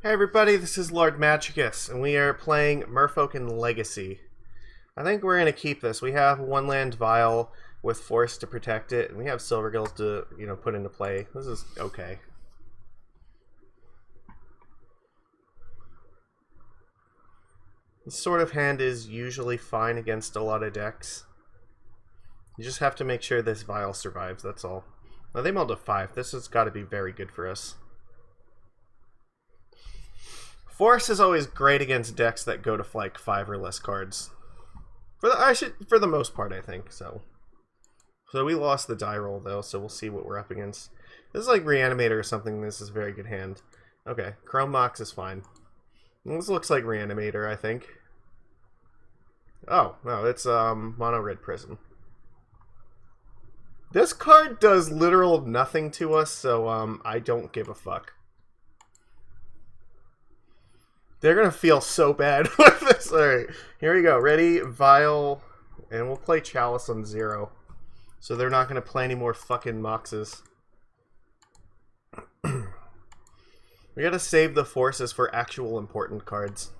Hey everybody, this is Lord Magicus, and we are playing Merfolk and Legacy. I think we're going to keep this. We have one land vial with Force to protect it, and we have Silvergills to, put into play. This is okay. This sort of hand is usually fine against a lot of decks. You just have to make sure this vial survives, that's all. Now they milled a 5. This has got to be very good for us. Force is always great against decks that go to like 5 or less cards. For the most part, I think. So we lost the die roll though, so we'll see what we're up against. This is like Reanimator or something. This is a very good hand. Okay, Chrome Mox is fine. This looks like Reanimator, I think. Oh no, it's Mono Red Prism. This card does literal nothing to us, so I don't give a fuck. They're gonna feel so bad with this. Alright, here we go. Ready? Vial. And we'll play Chalice on 0. So they're not gonna play any more fucking Moxes. We gotta save the forces for actual important cards.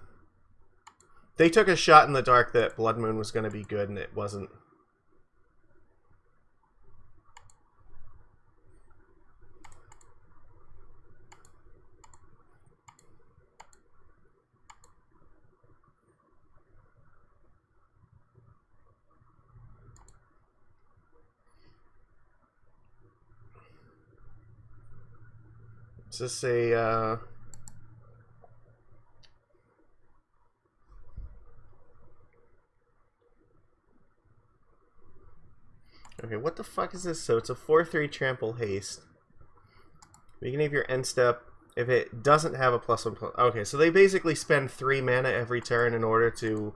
They took a shot in the dark that Blood Moon was gonna be good, and it wasn't. Is this a, Okay, what the fuck is this? So it's a 4/3 trample haste. Beginning of your end step, if it doesn't have a +1/+. Okay, so they basically spend 3 mana every turn in order to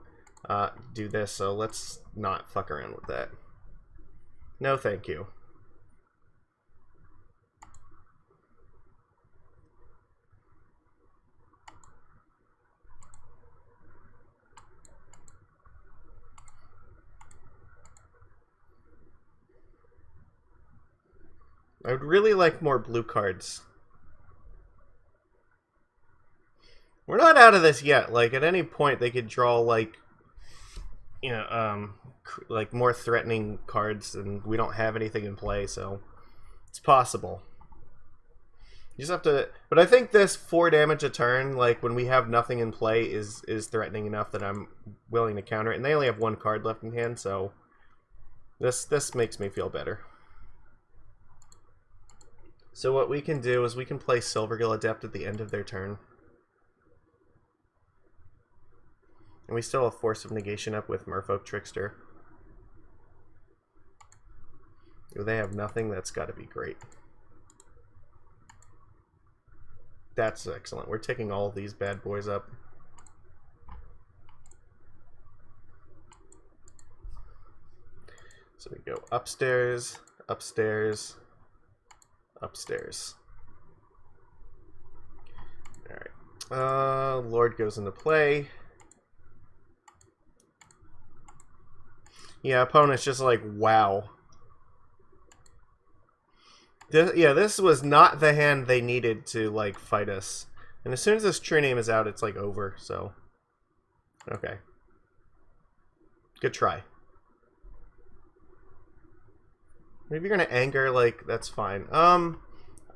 do this, so let's not fuck around with that. No thank you. I would really like more blue cards. We're not out of this yet. Like, at any point they could draw, like, like more threatening cards, and we don't have anything in play, so it's possible. You just have to... But I think this 4 damage a turn, like, when we have nothing in play, is threatening enough that I'm willing to counter it. And they only have 1 card left in hand, so this makes me feel better. So what we can do is we can play Silvergill Adept at the end of their turn. And we still have Force of Negation up with Merfolk Trickster. If they have nothing, that's got to be great. That's excellent. We're taking all of these bad boys up. So we go upstairs, upstairs, upstairs. Alright. Lord goes into play. Yeah, opponent's just like, wow. This was not the hand they needed to, like, fight us. And as soon as this True-Name is out, it's, like, over, so... Okay. Good try. Maybe you're gonna anger, like, that's fine.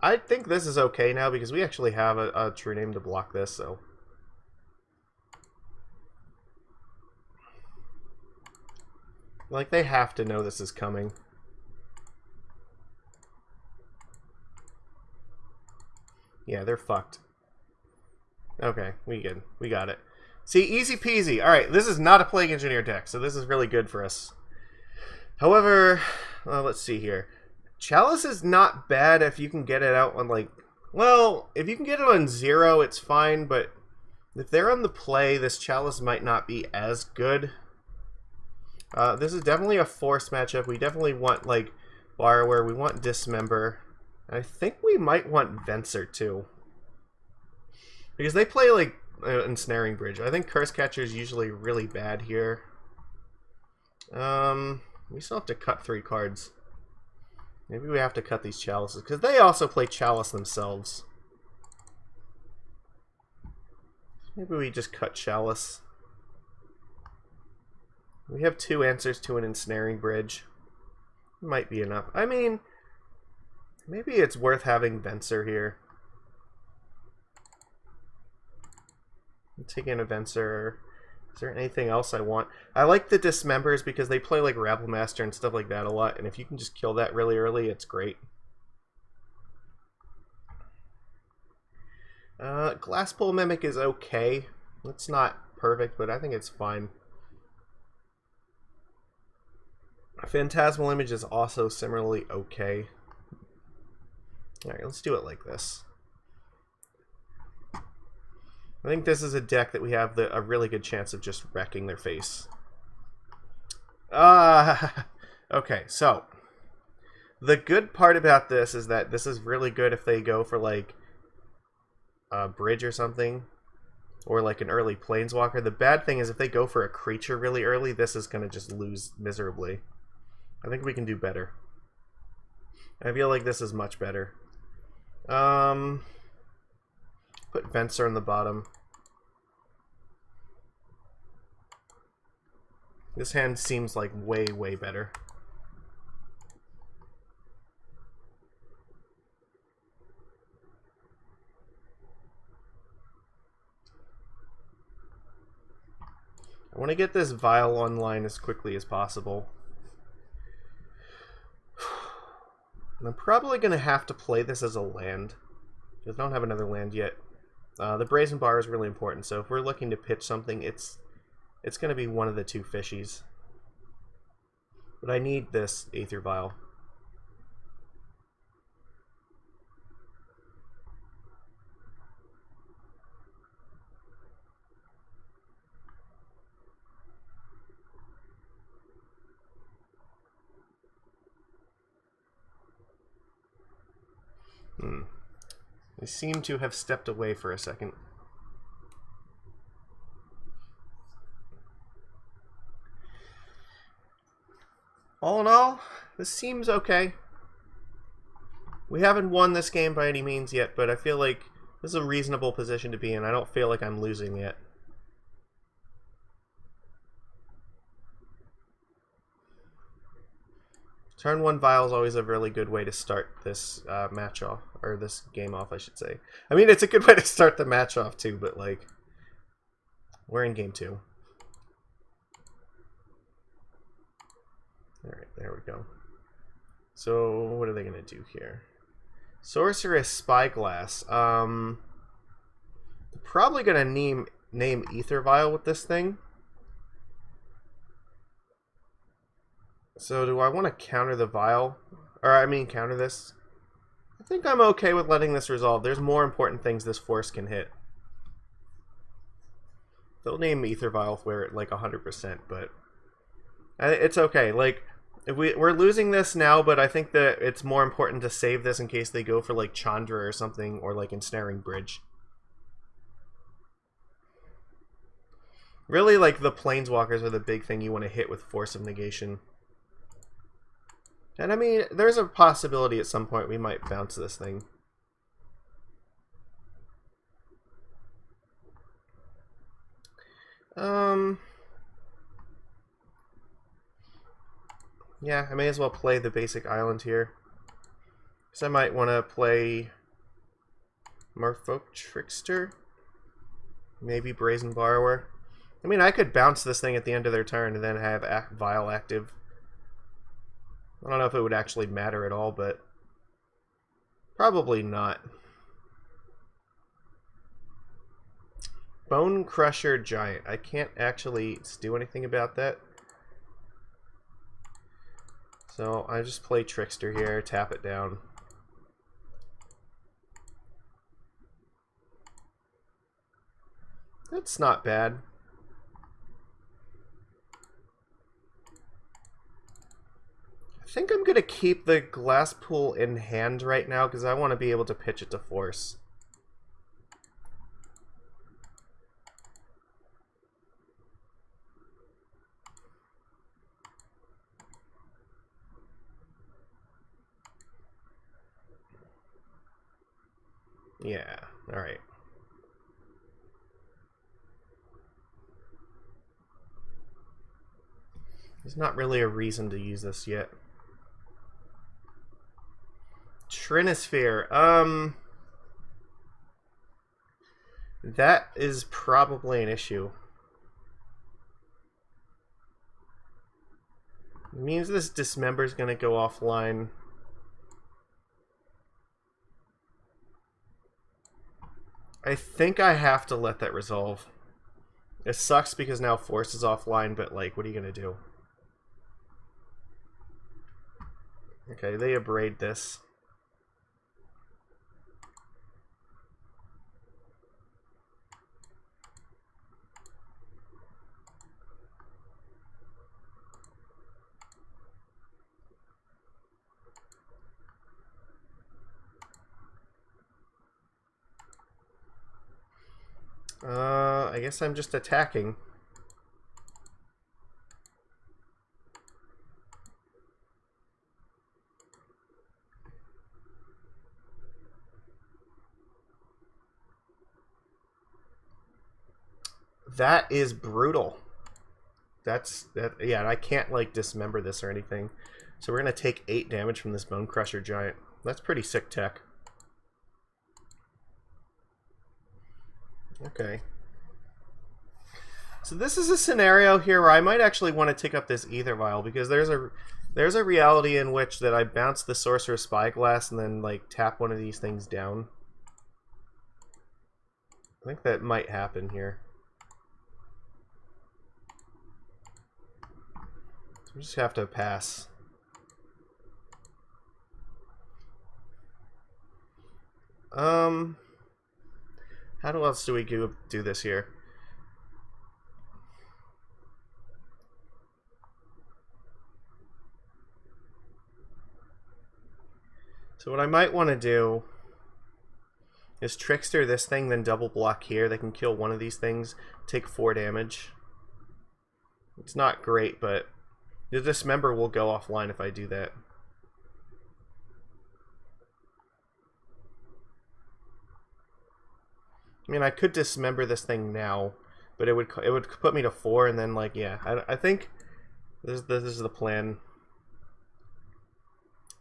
I think this is okay now, because we actually have a True-Name to block this, so... Like, they have to know this is coming. Yeah, they're fucked. Okay, we good. We got it. See, easy peasy. Alright, this is not a Plague Engineer deck, so this is really good for us. However, let's see here. Chalice is not bad if you can get it out on, like... Well, if you can get it on 0, it's fine, but if they're on the play, this Chalice might not be as good. This is definitely a Force matchup. We definitely want, like, Borrower. We want Dismember. I think we might want Venser, too. Because they play, like, Ensnaring Bridge. I think Cursecatcher is usually really bad here. We still have to cut 3 cards. Maybe we have to cut these Chalices, because they also play Chalice themselves. Maybe we just cut Chalice. We have 2 answers to an ensnaring bridge. Might be enough. I mean, maybe it's worth having Venser here. I'm taking a Venser. Is there anything else I want? I like the Dismembers because they play like Rabblemaster and stuff like that a lot, and if you can just kill that really early, it's great. Glasspool Mimic is okay. It's not perfect, but I think it's fine. Phantasmal Image is also similarly okay. Alright, let's do it like this. I think this is a deck that we have a really good chance of just wrecking their face. Okay, so the good part about this is that this is really good if they go for like a bridge or something, or like an early planeswalker. The bad thing is if they go for a creature really early, this is going to just lose miserably. I think we can do better. I feel like this is much better. Put Venser on the bottom. This hand seems like way, way better. I want to get this Vial online as quickly as possible. And I'm probably going to have to play this as a land, because I don't have another land yet. The Brazen Borrower is really important, so if we're looking to pitch something, it's going to be one of the 2 fishies. But I need this Aether Vial. They seem to have stepped away for a second. All in all, this seems okay. We haven't won this game by any means yet, but I feel like this is a reasonable position to be in. I don't feel like I'm losing yet. Turn 1 Vial is always a really good way to start this match off, or this game off, I should say. I mean, it's a good way to start the match off too, but like, we're in game 2. Alright, there we go. So, what are they going to do here? Sorceress Spyglass. They're probably going to name Aether Vial with this thing. So do I want to counter the Vial? Or, I mean, counter this? I think I'm okay with letting this resolve. There's more important things this force can hit. They'll name Aether Vial for it like 100%, but it's okay. Like, if we're losing this now, but I think that it's more important to save this in case they go for like Chandra or something, or like Ensnaring Bridge. Really, like, the Planeswalkers are the big thing you want to hit with Force of Negation. And I mean, there's a possibility at some point we might bounce this thing. Yeah, I may as well play the basic island here. Because I might want to play Merfolk Trickster. Maybe Brazen Borrower. I mean, I could bounce this thing at the end of their turn and then have Vial active. I don't know if it would actually matter at all, but probably not. Bone Crusher Giant. I can't actually do anything about that. So I just play Trickster here, tap it down. That's not bad. I think I'm going to keep the Glasspool in hand right now because I want to be able to pitch it to Force. Yeah, alright. There's not really a reason to use this yet. Trinisphere. That is probably an issue. It means this Dismember is going to go offline. I think I have to let that resolve. It sucks because now Force is offline, but like, what are you going to do? Okay, they abrade this. I guess I'm just attacking. That is brutal. Yeah, I can't like dismember this or anything. So we're gonna take 8 damage from this Bone Crusher Giant. That's pretty sick tech. Okay. So this is a scenario here where I might actually want to take up this Aether Vial, because there's a reality in which that I bounce the Sorcerer's Spyglass and then like tap one of these things down. I think that might happen here. So we just have to pass. How else do we do this here? So what I might want to do is Trickster this thing, then double block here. They can kill one of these things, take 4 damage. It's not great, but the Dismember will go offline if I do that. I mean, I could Dismember this thing now, but it would put me to 4, and then like, yeah, I think this is the plan.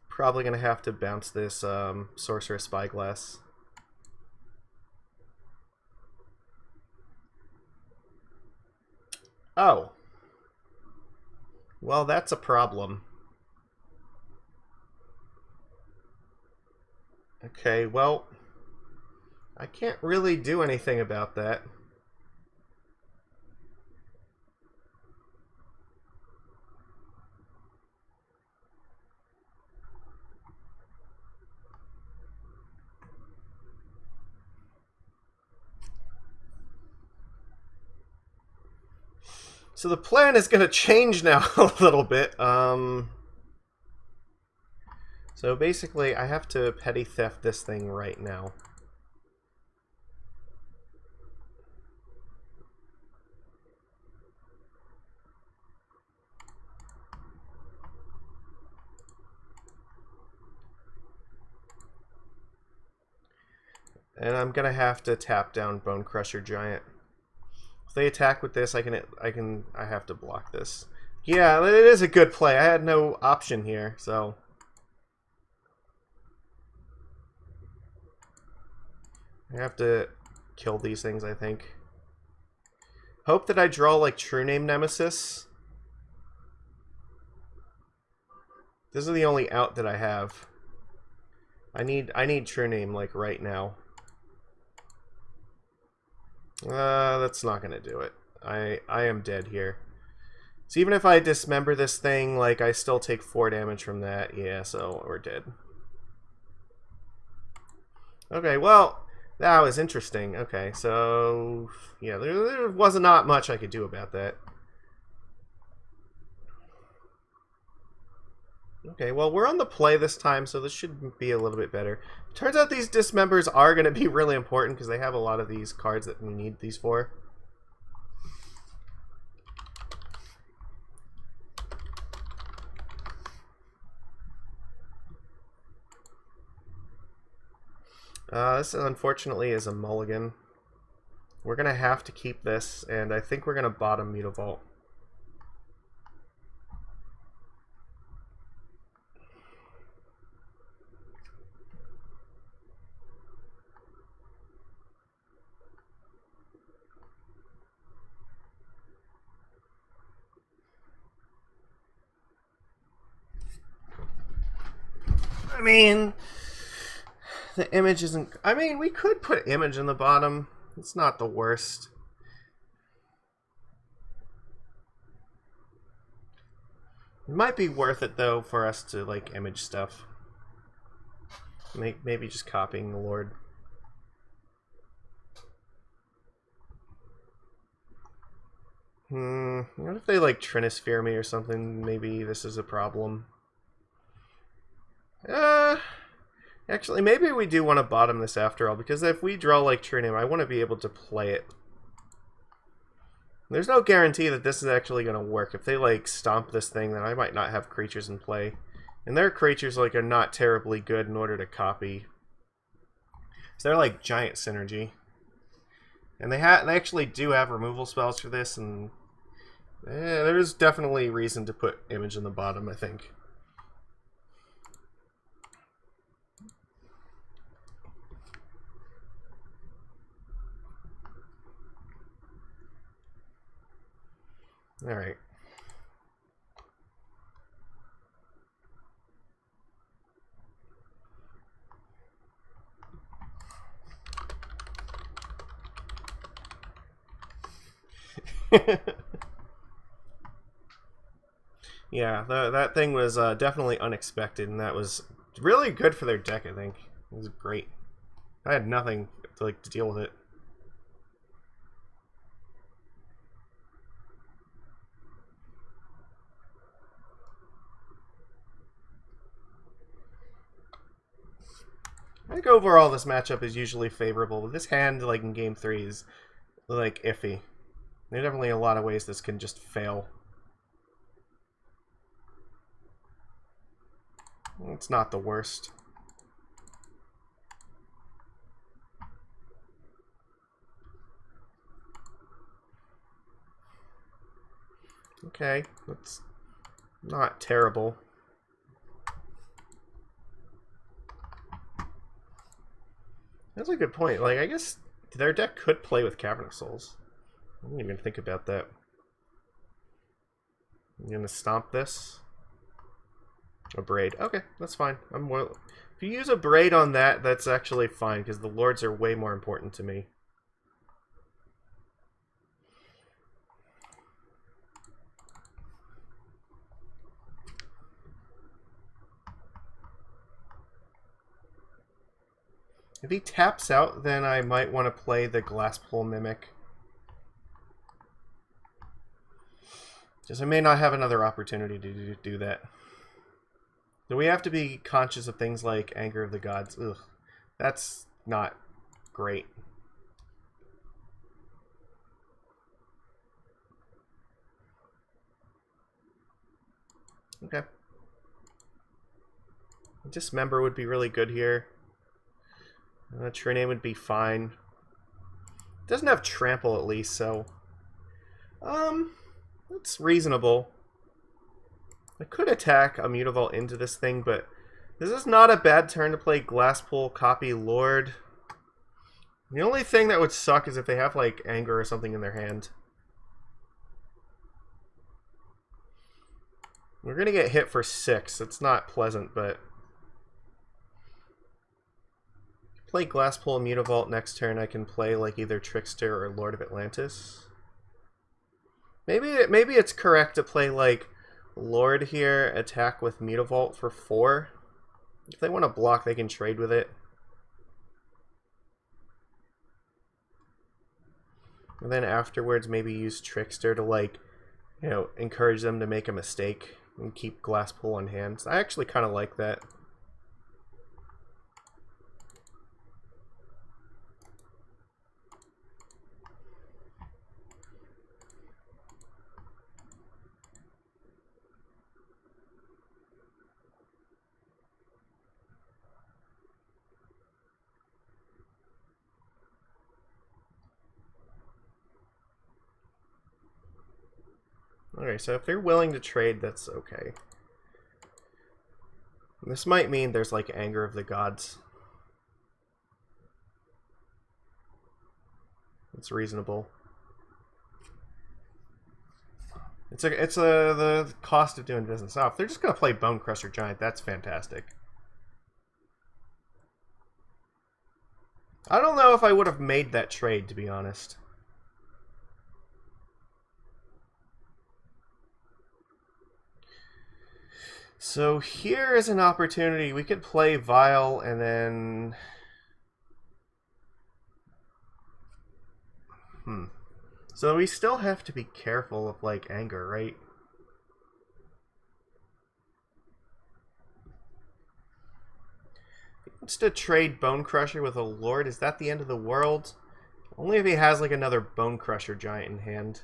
Probably gonna have to bounce this Sorcerer Spyglass. Oh. Well, that's a problem. Okay, well, I can't really do anything about that. So the plan is going to change now a little bit. So basically, I have to petty theft this thing right now. And I'm going to have to tap down Bone Crusher Giant. If they attack with this, I have to block this. Yeah, it is a good play. I had no option here, so. I have to kill these things, I think. Hope that I draw like True-Name Nemesis. This is the only out that I have. I need True-Name like right now. That's not gonna do it. I am dead here. So even if I dismember this thing, like, I still take 4 damage from that. Yeah, so we're dead. Okay, well, that was interesting. Okay, so yeah, there was not much I could do about that. Okay, well, we're on the play this time, so this should be a little bit better. Turns out these Dismembers are going to be really important because they have a lot of these cards that we need these for. This unfortunately is a mulligan. We're going to have to keep this, and I think we're going to bottom Mutavault. mean, the image isn't... I mean, we could put image in the bottom. It's not the worst. It might be worth it, though, for us to, like, image stuff. Maybe just copying the Lord. What if they, like, Trinisphere me or something? Maybe this is a problem. Actually, maybe we do want to bottom this after all, because if we draw, like, True-Name, I want to be able to play it. There's no guarantee that this is actually going to work. If they, like, stomp this thing, then I might not have creatures in play. And their creatures, like, are not terribly good in order to copy. So they're, like, giant synergy. And they actually do have removal spells for this, and there's definitely reason to put image in the bottom, I think. Alright. Yeah, that thing was definitely unexpected, and that was really good for their deck, I think. It was great. I had nothing to deal with it. I think overall this matchup is usually favorable, but this hand, like, in Game 3 is, like, iffy. There are definitely a lot of ways this can just fail. It's not the worst. Okay, that's not terrible. That's a good point. Like, I guess their deck could play with Cavern of Souls. I didn't even think about that. I'm gonna stomp this. A braid. Okay, that's fine. If you use a braid on that, that's actually fine, because the lords are way more important to me. If he taps out, then I might want to play the Glasspool Mimic. Just I may not have another opportunity to do that. So we have to be conscious of things like Anger of the Gods. Ugh, that's not great. Okay. Dismember would be really good here. True-Name would be fine. It doesn't have trample at least, so that's reasonable. I could attack a Mutavault into this thing, but this is not a bad turn to play Glasspool, copy Lord. The only thing that would suck is if they have, like, Anger or something in their hand. We're gonna get hit for 6. It's not pleasant, but play Glasspool Mutavault next turn. I can play, like, either Trickster or Lord of Atlantis. Maybe it's correct to play, like, Lord here, attack with Mutavault for 4. If they want to block, they can trade with it. And then afterwards, maybe use Trickster to, like, you know, encourage them to make a mistake and keep Glasspool on hand. I actually kind of like that. Okay, so if they're willing to trade, that's okay. This might mean there's, like, Anger of the Gods. It's reasonable. It's the cost of doing business. Oh, if they're just gonna play Bone Crusher Giant, that's fantastic. I don't know if I would have made that trade, to be honest. So here is an opportunity. We could play Vial and then... So we still have to be careful of, like, anger, right? He wants to trade Bone Crusher with a Lord. Is that the end of the world? Only if he has, like, another Bone Crusher giant in hand.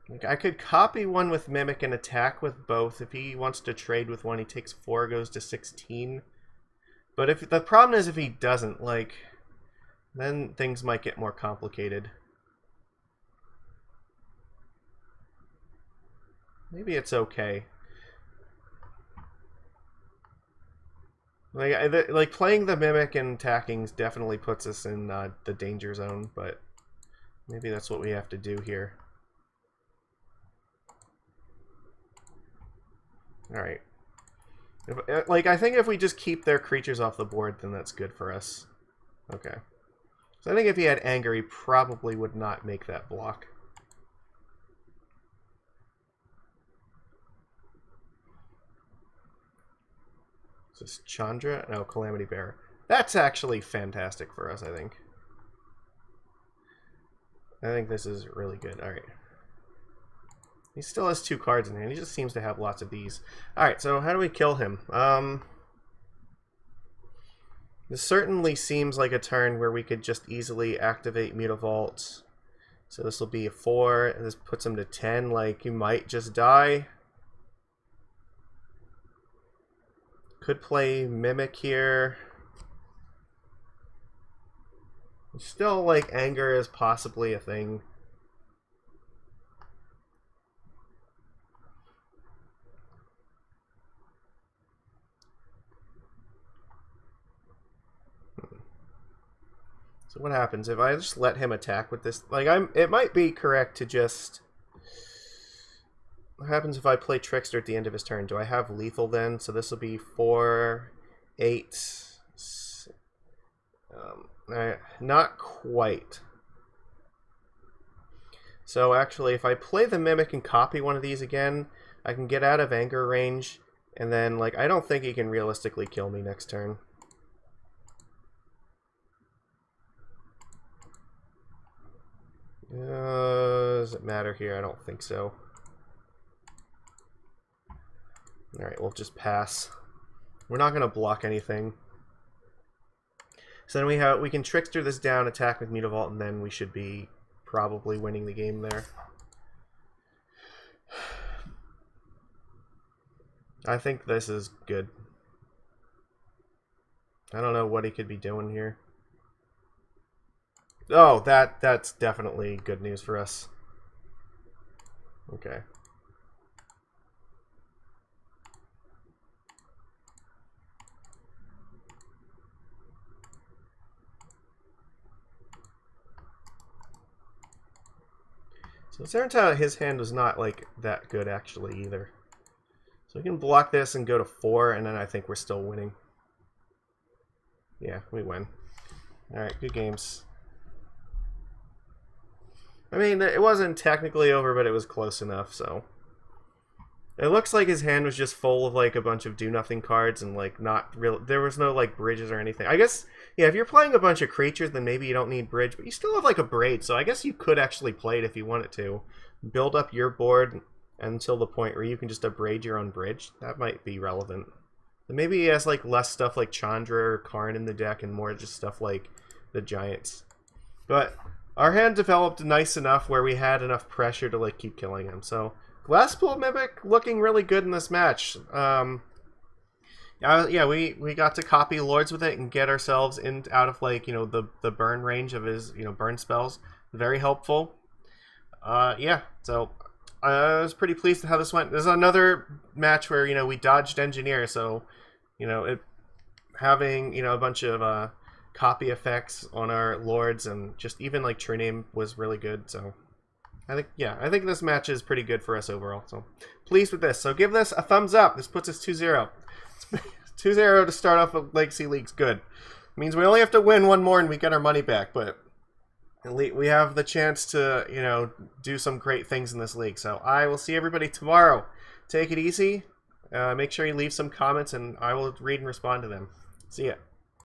Like, I could copy one with Mimic and attack with both. If he wants to trade with one, he takes 4, goes to 16. But if the problem is if he doesn't, like, then things might get more complicated. Maybe it's okay. Like playing the Mimic and attacking definitely puts us in the danger zone, but maybe that's what we have to do here. Alright. Like, I think if we just keep their creatures off the board, then that's good for us. Okay. So I think if he had anger, he probably would not make that block. Is this Chandra? No, Calamity Bearer. That's actually fantastic for us, I think. I think this is really good. Alright. He still has 2 cards in hand. He just seems to have lots of these. Alright, so how do we kill him? This certainly seems like a turn where we could just easily activate Mutavault. So this will be a 4. This puts him to 10. Like, he might just die. Could play Mimic here. Still, like, anger is possibly a thing. So what happens if I just let him attack with this? Like, it might be correct to just... What happens if I play Trickster at the end of his turn? Do I have lethal then? So this will be 4, 8... not quite. So actually, if I play the Mimic and copy one of these again, I can get out of anger range, and then, like, I don't think he can realistically kill me next turn. Does it matter here? I don't think so. Alright, we'll just pass. We're not going to block anything. So then we can Trickster this down, attack with Mutavault, and then we should be probably winning the game there. I think this is good. I don't know what he could be doing here. Oh, that's definitely good news for us. Okay. So it turns out his hand was not, like, that good, actually, either. So we can block this and go to 4, and then I think we're still winning. Yeah, we win. Alright, good games. I mean, it wasn't technically over, but it was close enough, so... It looks like his hand was just full of, like, a bunch of do-nothing cards, and, like, not real... There was no, like, bridges or anything. I guess, yeah, if you're playing a bunch of creatures, then maybe you don't need bridge, but you still have, like, a braid, so I guess you could actually play it if you wanted to. Build up your board until the point where you can just abrade your own bridge. That might be relevant. And maybe he has, like, less stuff like Chandra or Karn in the deck, and more just stuff like the Giants. But... our hand developed nice enough where we had enough pressure to, like, keep killing him. So, Glasspool Mimic looking really good in this match. Yeah, we got to copy Lords with it and get ourselves out of, like, you know, the burn range of his, you know, burn spells. Very helpful. Yeah, so I was pretty pleased with how this went. There's another match where, you know, we dodged Engineer, so, you know, having, you know, a bunch of copy effects on our Lords and just even, like, True-Name was really good, so I think this match is pretty good for us overall. So pleased with this. So give this a thumbs up. This puts us 2-0. 2-0 to start off with Legacy League's good. It means we only have to win one more and we get our money back, but we have the chance to, you know, do some great things in this league. So I will see everybody tomorrow. Take it easy. Make sure you leave some comments and I will read and respond to them. See ya.